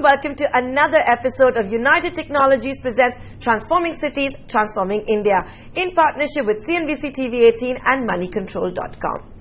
welcome to another episode of United Technologies presents Transforming Cities, Transforming India in partnership with CNBC TV 18 and moneycontrol.com.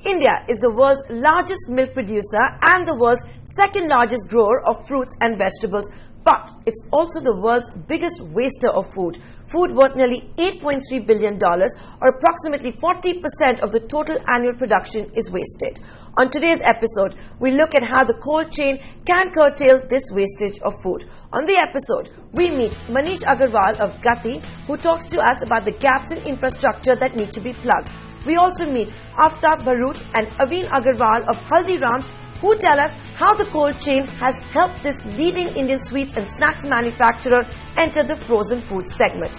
India is the world's largest milk producer and the world's second largest grower of fruits and vegetables, but it's also the world's biggest waster of food. Food worth nearly $8.3 billion, or approximately 40% of the total annual production, is wasted. On today's episode, we look at how the cold chain can curtail this wastage of food. On the episode, we meet Manish Agarwal of Gati, who talks to us about the gaps in infrastructure that need to be plugged. We also meet Aftab Bharut and Aveen Agarwal of Haldiram's, who tell us how the cold chain has helped this leading Indian sweets and snacks manufacturer enter the frozen food segment.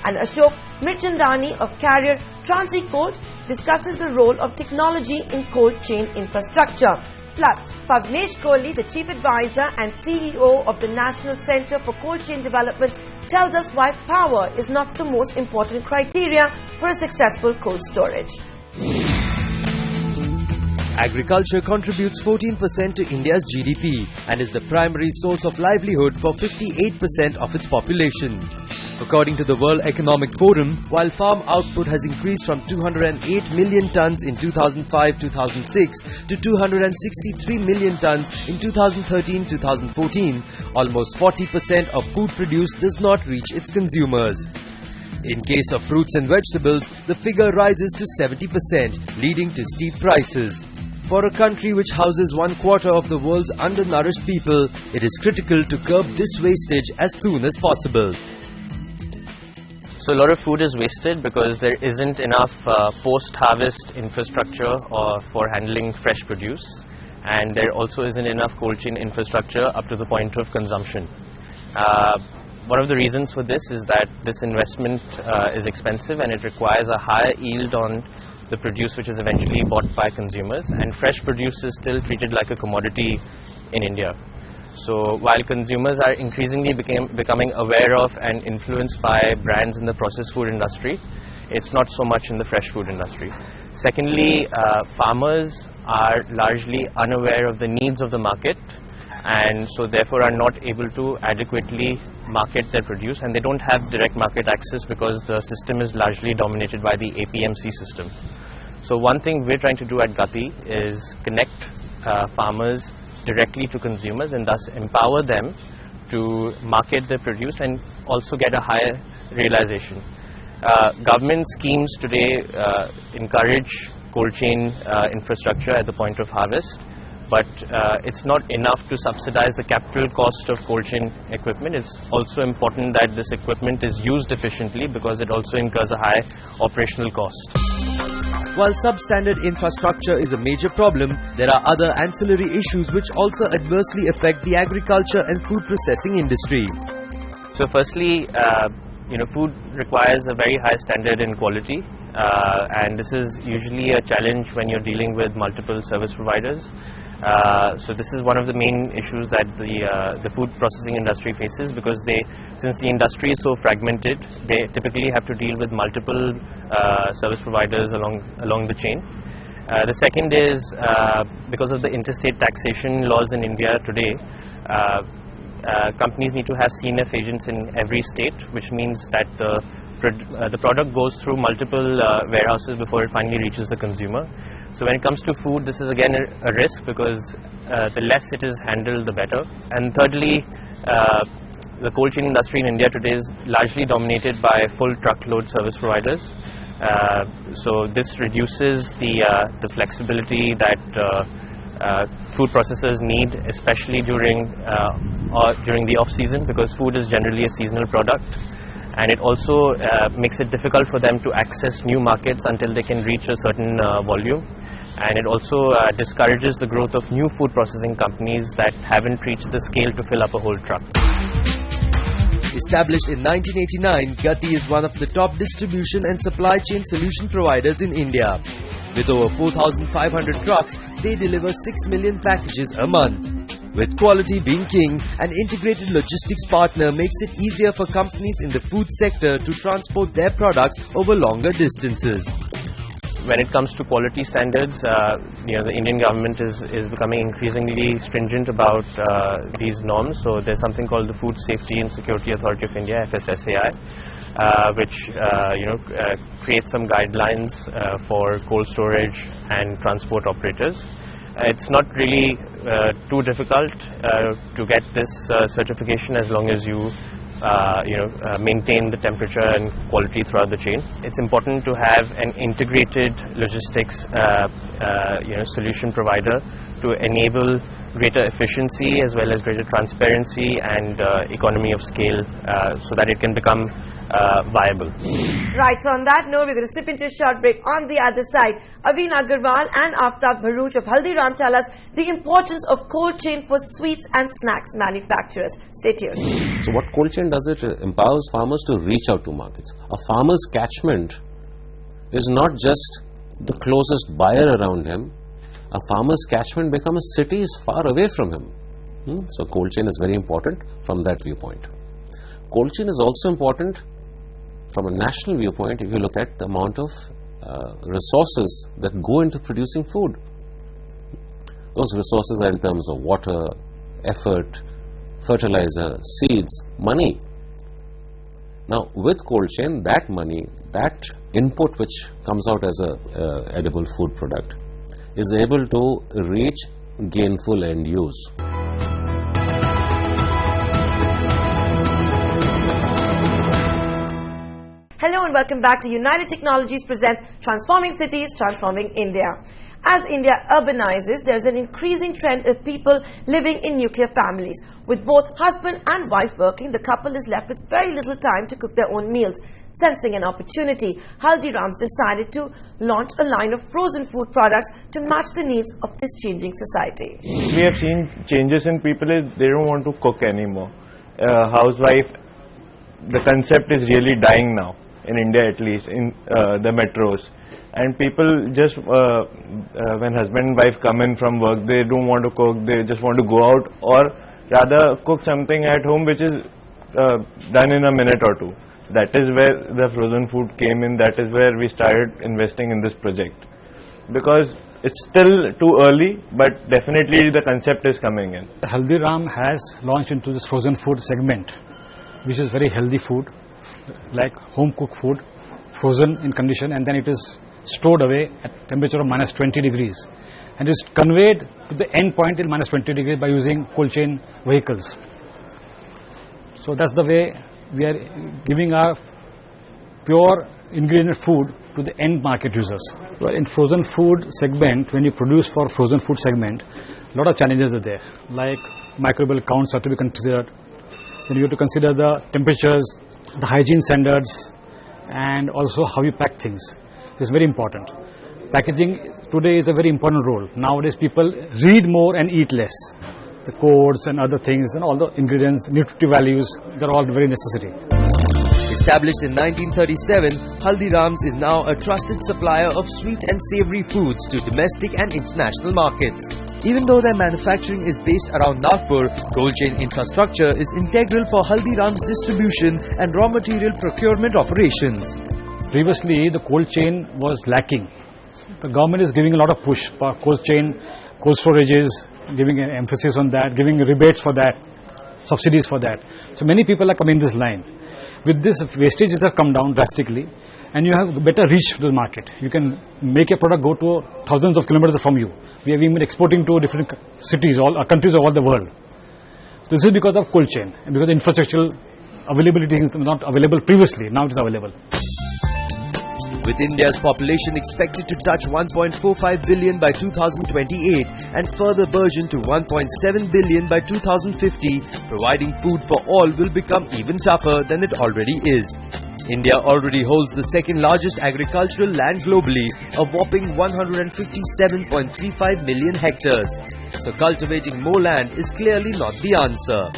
And Ashok Mirchandani of Carrier Transicold discusses the role of technology in cold chain infrastructure. Plus, Pavnesh Kohli, the Chief Advisor and CEO of the National Centre for Cold Chain Development, tells us why power is not the most important criteria for a successful cold storage. Agriculture contributes 14% to India's GDP and is the primary source of livelihood for 58% of its population. According to the World Economic Forum, while farm output has increased from 208 million tons in 2005-2006 to 263 million tons in 2013-2014, almost 40% of food produced does not reach its consumers. In case of fruits and vegetables, the figure rises to 70%, leading to steep prices. For a country which houses 1/4 of the world's undernourished people, it is critical to curb this wastage as soon as possible. So a lot of food is wasted because there isn't enough post-harvest infrastructure for handling fresh produce, and there also isn't enough cold chain infrastructure up to the point of consumption. One of the reasons for this is that this investment is expensive and it requires a higher yield on the produce which is eventually bought by consumers, and fresh produce is still treated like a commodity in India. So while consumers are increasingly becoming aware of and influenced by brands in the processed food industry, it's not so much in the fresh food industry. Secondly, farmers are largely unaware of the needs of the market, and so therefore are not able to adequately market their produce, and they don't have direct market access because the system is largely dominated by the APMC system. So one thing we're trying to do at Gati is connect farmers directly to consumers and thus empower them to market their produce and also get a higher realization. Government schemes today encourage cold chain infrastructure at the point of harvest, but it's not enough to subsidize the capital cost of cold chain equipment. It's also important that this equipment is used efficiently because it also incurs a high operational cost. While substandard infrastructure is a major problem, there are other ancillary issues which also adversely affect the agriculture and food processing industry. So firstly, food requires a very high standard in quality, and this is usually a challenge when you're dealing with multiple service providers. So this is one of the main issues that the food processing industry faces, because since the industry is so fragmented, they typically have to deal with multiple service providers along the chain. The second is because of the interstate taxation laws in India today, companies need to have CNF agents in every state, which means that the product goes through multiple warehouses before it finally reaches the consumer. So when it comes to food, this is again a risk, because the less it is handled, the better. And thirdly, the cold chain industry in India today is largely dominated by full truckload service providers. So this reduces the flexibility that food processors need, especially during the off-season, because food is generally a seasonal product. And it also makes it difficult for them to access new markets until they can reach a certain volume. And it also discourages the growth of new food processing companies that haven't reached the scale to fill up a whole truck. Established in 1989, Gati is one of the top distribution and supply chain solution providers in India. With over 4,500 trucks, they deliver 6 million packages a month. With quality being king, an integrated logistics partner makes it easier for companies in the food sector to transport their products over longer distances. when it comes to quality standards, the Indian government is becoming increasingly stringent about these norms. So there's something called the Food Safety and Security Authority of India, FSSAI, which creates some guidelines for cold storage and transport operators. It's not really too difficult to get this certification as long as you maintain the temperature and quality throughout the chain. It's important to have an integrated logistics solution provider to enable greater efficiency as well as greater transparency and economy of scale so that it can become viable. Right, so on that note, we're going to slip into a short break. On the other side, Aveen Agarwal and Aftab Bharuch of Haldiram tell us the importance of cold chain for sweets and snacks manufacturers. Stay tuned. So what cold chain does, it empowers farmers to reach out to markets. A farmer's catchment is not just the closest buyer around him. A farmer's catchment becomes cities far away from him. So cold chain is very important from that viewpoint. Cold chain is also important from a national viewpoint if you look at the amount of resources that go into producing food. Those resources are in terms of water, effort, fertilizer, seeds, money. Now with cold chain, that money, that input which comes out as a edible food product is able to reach gainful end use. Hello and welcome back to United Technologies presents Transforming Cities, Transforming India. As India urbanizes, there is an increasing trend of people living in nuclear families. With both husband and wife working, the couple is left with very little time to cook their own meals. Sensing an opportunity, Haldiram's decided to launch a line of frozen food products to match the needs of this changing society. We have seen changes in people, they don't want to cook anymore. Housewife, the concept is really dying now, in India at least, in the metros. And people just, when husband and wife come in from work, they don't want to cook, they just want to go out, or rather cook something at home which is done in a minute or two. That is where the frozen food came in, that is where we started investing in this project. Because it's still too early, but definitely the concept is coming in. Haldiram has launched into this frozen food segment, which is very healthy food, like home cooked food, frozen in condition, and then it is stored away at temperature of minus 20 degrees and is conveyed to the end point in minus 20 degrees by using cold chain vehicles. So that's the way we are giving our pure ingredient food to the end market users. Well, in frozen food segment, when you produce for frozen food segment, a lot of challenges are there, like microbial counts have to be considered. Then you have to consider the temperatures, the hygiene standards, and also how you pack things. Is very important. Packaging today is a very important role. Nowadays people read more and eat less. The codes and other things and all the ingredients, nutritive values, they're all very necessary. Established in 1937, Haldiram's is now a trusted supplier of sweet and savory foods to domestic and international markets. Even though their manufacturing is based around Nagpur, cold chain infrastructure is integral for Haldiram's distribution and raw material procurement operations. Previously, the cold chain was lacking. The government is giving a lot of push for cold chain, cold storages, giving an emphasis on that, giving rebates for that, subsidies for that. So many people are coming this line. With this, wastages have come down drastically, and you have better reach to the market. You can make a product go to thousands of kilometers from you. We have been exporting to different cities, all countries of all the world. This is because of cold chain and because the infrastructural availability is not available previously. Now it is available. With India's population expected to touch 1.45 billion by 2028 and further burgeon to 1.7 billion by 2050, providing food for all will become even tougher than it already is. India already holds the second largest agricultural land globally, a whopping 157.35 million hectares. So cultivating more land is clearly not the answer.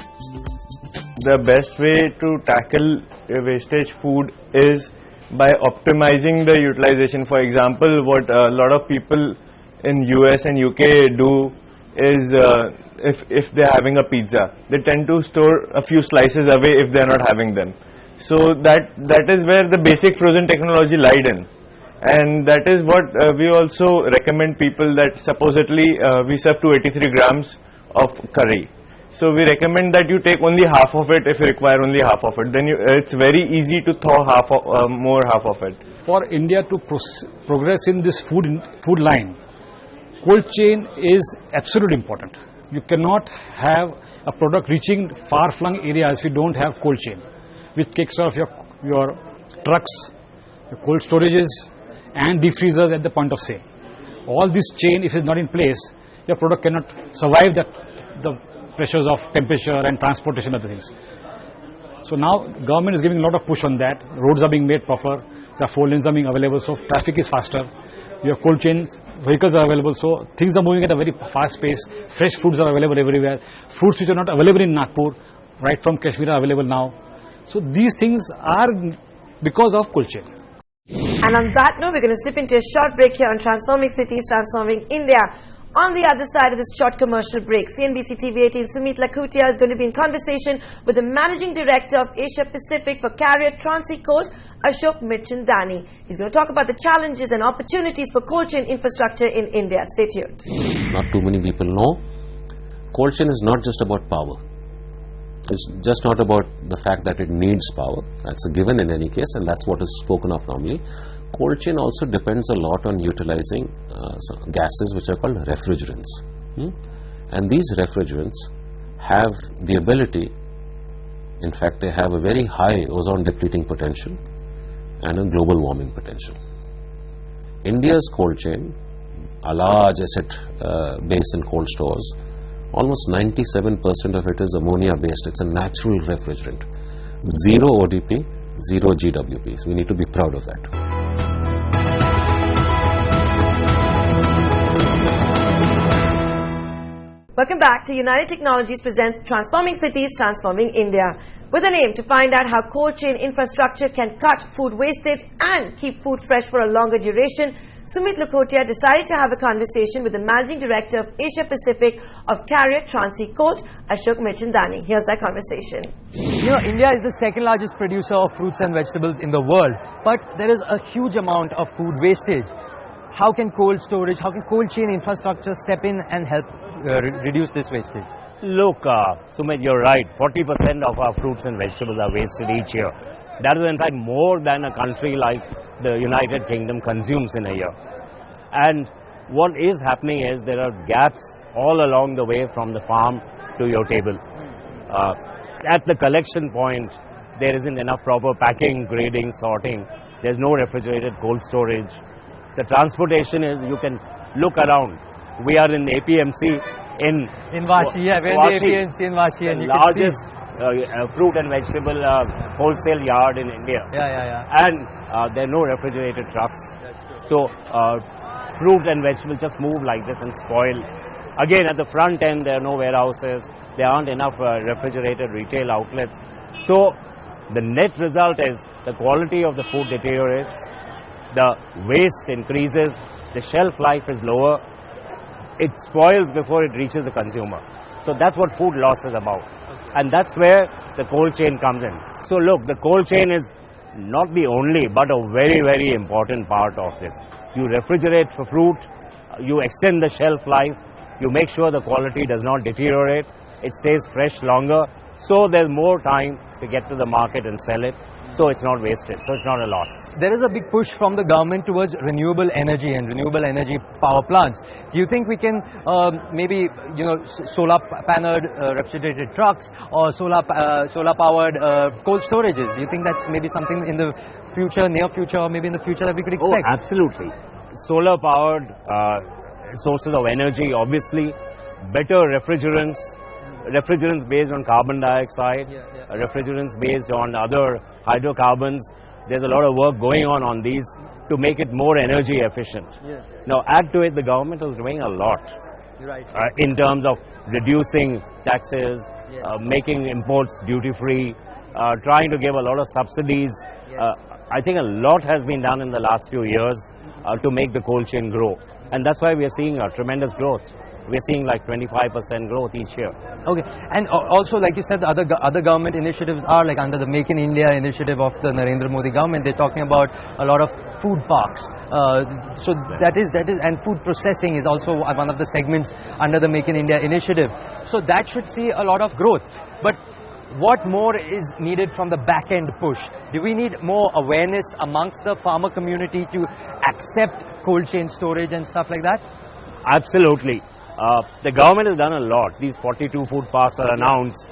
The best way to tackle wastage food is by optimizing the utilization. For example, what a lot of people in US and UK do is if they're having a pizza, they tend to store a few slices away if they're not having them. So that is where the basic frozen technology lied in. And that is what we also recommend people, that supposedly we serve 283 grams of curry. So we recommend that you take only half of it if you require only half of it. Then it's very easy to thaw half of it. For India to progress in this food line, cold chain is absolutely important. You cannot have a product reaching far-flung areas if you don't have cold chain, which takes off your trucks, your cold storages and deep freezers at the point of sale. All this chain, if it is not in place, your product cannot survive the pressures of temperature and transportation of the things. So now government is giving a lot of push on that. Roads are being made proper, the 4 lanes are being available, so traffic is faster. Your cold chains, vehicles are available, so things are moving at a very fast pace. Fresh foods are available everywhere. Fruits which are not available in Nagpur, right from Kashmir, are available now. So these things are because of cold chain. And on that note, we're going to slip into a short break here on Transforming Cities, Transforming India. On the other side of this short commercial break, CNBC TV18 Sumit Lakhotia is going to be in conversation with the Managing Director of Asia Pacific for Carrier Transicold, Ashok Mirchandani. He's going to talk about the challenges and opportunities for cold chain infrastructure in India. Stay tuned. Not too many people know, cold chain is not just about power. It's just not about the fact that it needs power. That's a given in any case, and that's what is spoken of normally. Cold chain also depends a lot on utilizing gases which are called refrigerants. And these refrigerants have the ability, in fact they have a very high ozone depleting potential and a global warming potential. India's cold chain, a large asset base in cold stores, almost 97% of it is ammonia based. It's a natural refrigerant. Zero ODP, zero GWP. So we need to be proud of that. Welcome back to United Technologies presents Transforming Cities, Transforming India, with an aim to find out how cold chain infrastructure can cut food wastage and keep food fresh for a longer duration. Sumit Lakhotia decided to have a conversation with the Managing Director of Asia Pacific of Carrier Transicold, Ashok Mirchandani. Here's that conversation. You know, India is the second largest producer of fruits and vegetables in the world, but there is a huge amount of food wastage. How can cold storage, how can cold chain infrastructure step in and help reduce this wastage? Look, Sumit, you're right. 40% of our fruits and vegetables are wasted each year. That is in fact more than a country like the United Kingdom consumes in a year. And what is happening is there are gaps all along the way from the farm to your table. At the collection point, there isn't enough proper packing, grading, sorting. There's no refrigerated cold storage. The transportation is, you can look around. We are in APMC in Vashi, yeah, we're in the APMC in Vashi, and the largest fruit and vegetable wholesale yard in India. And there are no refrigerated trucks. So fruit and vegetables just move like this and spoil. Again, at the front end, there are no warehouses. There aren't enough refrigerated retail outlets. So the net result is the quality of the food deteriorates. The waste increases, the shelf life is lower, it spoils before it reaches the consumer. So that's what food loss is about. And that's where the cold chain comes in. So look, the cold chain is not the only but a very, very important part of this. You refrigerate for fruit, you extend the shelf life, you make sure the quality does not deteriorate, it stays fresh longer, so there's more time to get to the market and sell it. So it's not wasted, so it's not a loss. There is a big push from the government towards renewable energy and renewable energy power plants. Do you think we can maybe, solar paneled refrigerated trucks or solar powered cold storages? Do you think that's maybe something in the future, near future, or maybe in the future that we could expect? Oh, absolutely. Solar powered sources of energy, obviously, better refrigerants based on carbon dioxide, refrigerants based on other hydrocarbons. There's a lot of work going on these to make it more energy efficient. Now add to it, the government is doing a lot in terms of reducing taxes, making imports duty free, trying to give a lot of subsidies. I think a lot has been done in the last few years to make the cold chain grow, and that's why we are seeing a tremendous growth. we're seeing like 25% growth each year. Okay, and also like you said, the other government initiatives are like under the Make in India initiative of the Narendra Modi government. They're talking about a lot of food parks. So that is, and food processing is also one of the segments under the Make in India initiative. So that should see a lot of growth. But what more is needed from the back end push? Do we need more awareness amongst the farmer community to accept cold chain storage and stuff like that? Absolutely. The government has done a lot. These 42 food parks are announced.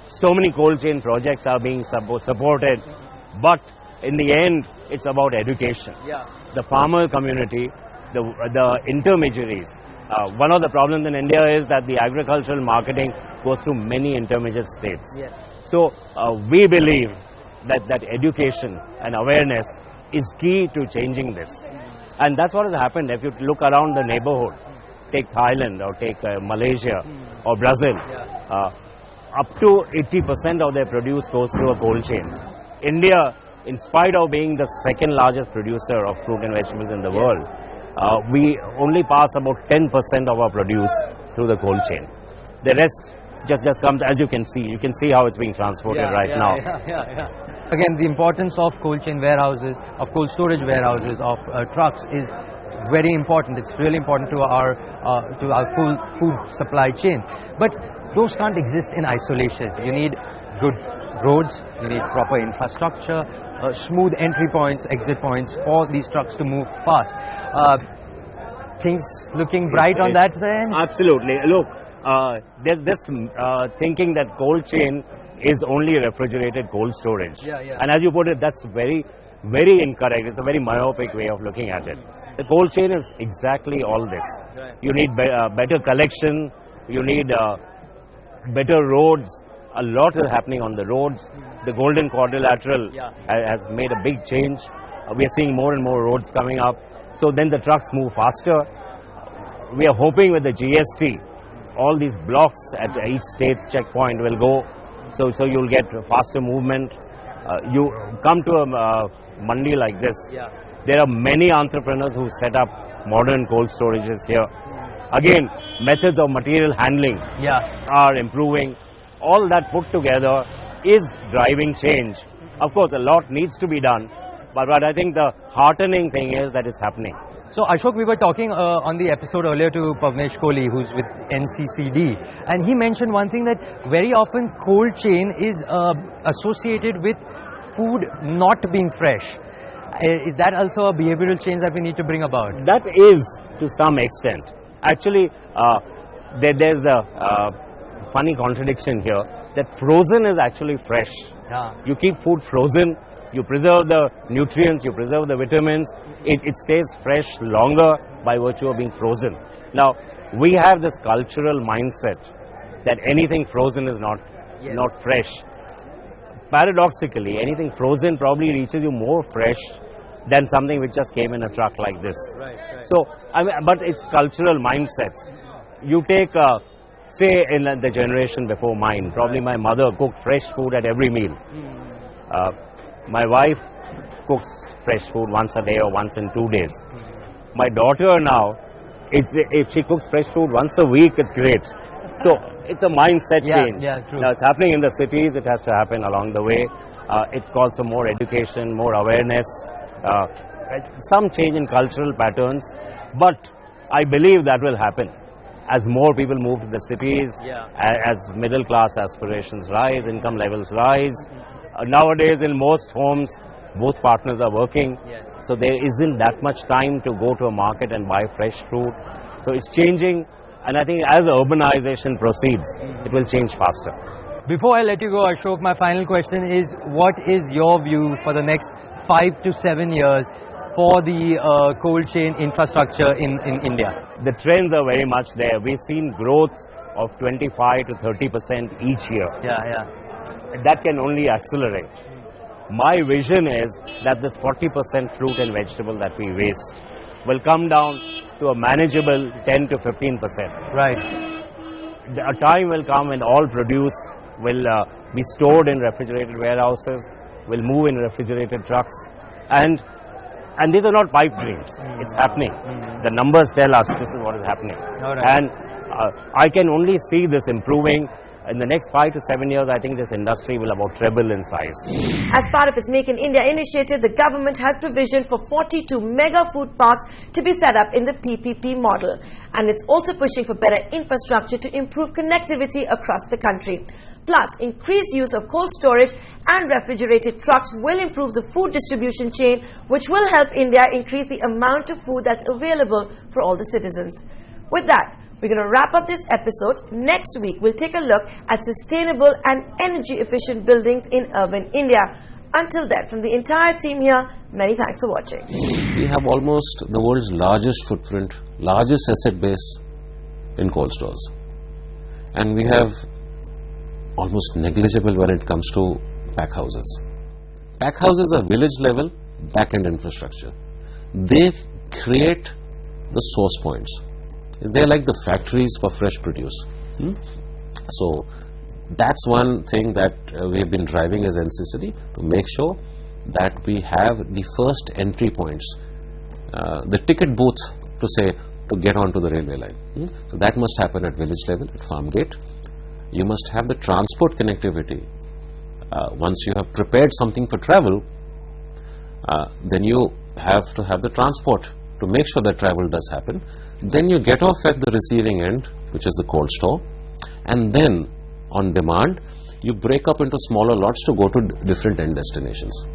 So many cold chain projects are being supported. But in the end, it's about education. Yeah. The farmer community, the intermediaries. One of the problems in India is that the agricultural marketing goes through many intermediate states. Yes. So we believe that education and awareness is key to changing this. And that's what has happened. If you look around the neighborhood, take Thailand or take Malaysia or Brazil, up to 80% of their produce goes through a cold chain. India, in spite of being the second largest producer of fruit and vegetables in the world, we only pass about 10% of our produce through the cold chain. The rest just comes, as you can see how it's being transported now. Again, the importance of cold chain warehouses, of cold storage warehouses, of trucks is very important. It's really important to our full food supply chain. But those can't exist in isolation. You need good roads, you need proper infrastructure, smooth entry points, exit points for these trucks to move fast. Things looking bright on that end? Absolutely. Look, there's this thinking that cold chain is only refrigerated cold storage. And as you put it, that's very, very incorrect. It's a very myopic way of looking at it. The cold chain is exactly all this. You need better collection, you need better roads. A lot is happening on the roads. The Golden Quadrilateral has made a big change. We are seeing more and more roads coming up. So then the trucks move faster. We are hoping with the GST, all these blocks at each state checkpoint will go. So you'll get faster movement. You come to a mandi like this. There are many entrepreneurs who set up modern cold storages here. Again, methods of material handling are improving. All that put together is driving change. Of course, a lot needs to be done, but I think the heartening thing is that it's happening. So Ashok, we were talking on the episode earlier to Pavnesh Kohli, who's with NCCD, and he mentioned one thing, that very often cold chain is associated with food not being fresh. Is that also a behavioral change that we need to bring about? That is, to some extent. Actually, there's a funny contradiction here, that frozen is actually fresh. You keep food frozen, you preserve the nutrients, you preserve the vitamins, it stays fresh longer by virtue of being frozen. Now, we have this cultural mindset that anything frozen is not fresh. Paradoxically, anything frozen probably reaches you more fresh than something which just came in a truck like this. So, but it's cultural mindsets. You take say in the generation before mine, probably my mother cooked fresh food at every meal. My wife cooks fresh food once a day or once in 2 days. My daughter now, if she cooks fresh food once a week, it's great. So it's a mindset change. True. Now it's happening in the cities, it has to happen along the way. It calls for more education, more awareness, some change in cultural patterns, but I believe that will happen. As more people move to the cities, as middle class aspirations rise, income levels rise. Nowadays in most homes, both partners are working, so there isn't that much time to go to a market and buy fresh fruit. So it's changing, and I think as urbanization proceeds, it will change faster. Before I let you go, Ashok, my final question is, what is your view for the next 5 to 7 years for the cold chain infrastructure in India? The trends are very much there. We've seen growth of 25 to 30% each year. That can only accelerate. My vision is that this 40% fruit and vegetable that we waste will come down to a manageable 10 to 15%. Right. A time will come when all produce will be stored in refrigerated warehouses, will move in refrigerated trucks, and And these are not pipe dreams. It's happening. The numbers tell us this is what is happening. And I can only see this improving. In the next 5 to 7 years, I think this industry will about treble in size. As part of its Make in India initiative, the government has provisioned for 42 mega food parks to be set up in the PPP model. And it's also pushing for better infrastructure to improve connectivity across the country. Plus, increased use of cold storage and refrigerated trucks will improve the food distribution chain, which will help India increase the amount of food that's available for all the citizens. With that, we're going to wrap up this episode. Next week, we'll take a look at sustainable and energy-efficient buildings in urban India. Until then, from the entire team here, many thanks for watching. We have almost the world's largest footprint, largest asset base in cold stores. And we have almost negligible when it comes to pack houses. Pack houses are village level back-end infrastructure. They create the source points. They're like the factories for fresh produce. So that's one thing that we've been driving as NCCD, to make sure that we have the first entry points, the ticket booths to say to get onto the railway line. So that must happen at village level, at farm gate. You must have the transport connectivity. Once you have prepared something for travel, then you have to have the transport to make sure that travel does happen. Then you get off at the receiving end, which is the cold store, and then on demand you break up into smaller lots to go to different end destinations.